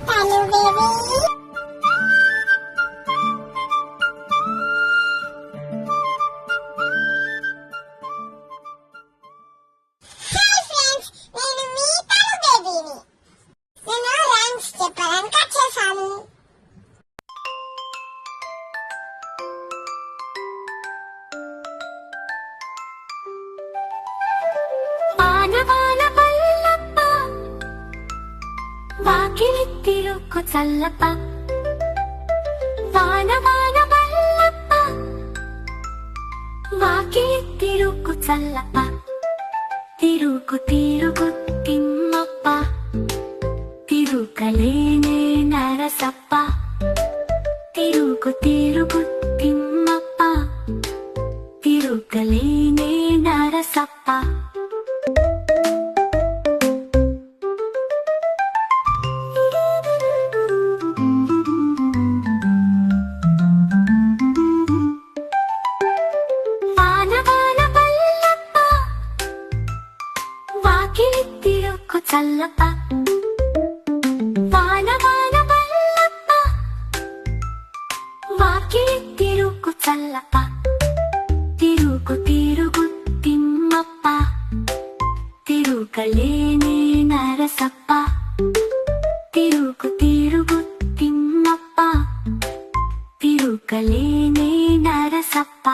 తను baby. Hi friends, నేను మీ తను బేబీని. నేను రైమ్స్ చెప్పడానికి వచ్చేసాను. వానవాన పల్లప్ప వాకిలి తిరుకు చల్లప్ప. వానవాన పల్లప్ప వాకిలి తిరుకు చల్లప్ప. తిరుగు తిరుగు తిమ్మప్ప తిరుగలేనే నరసప్ప. తిరుగు తిరుగు తిమ్మప్ప తిరుగలేనే నరసప్ప. వాకిలి తిరుకు చల్లప్ప. వానవాన పల్లప్ప వాకిలి తిరుకు చల్లప్ప. తిరుగు తిరుగు తిమ్మప్ప తిరుగలేనే నరసప్ప. తిరుగు తిరుగు తిమ్మప్ప తిరుగలేనే నరసప్ప.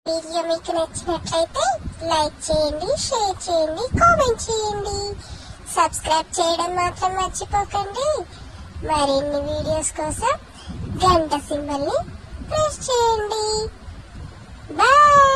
వీడియో మీకు నచ్చినట్లయితే లైక్ చేయండి, షేర్ చేయండి, కామెంట్ చేయండి. సబ్స్క్రైబ్ చేయడం మాత్రం మర్చిపోకండి. మరిన్ని వీడియోస్ కోసం గంట సింబల్ ని ప్రెస్ చేయండి. బాయ్.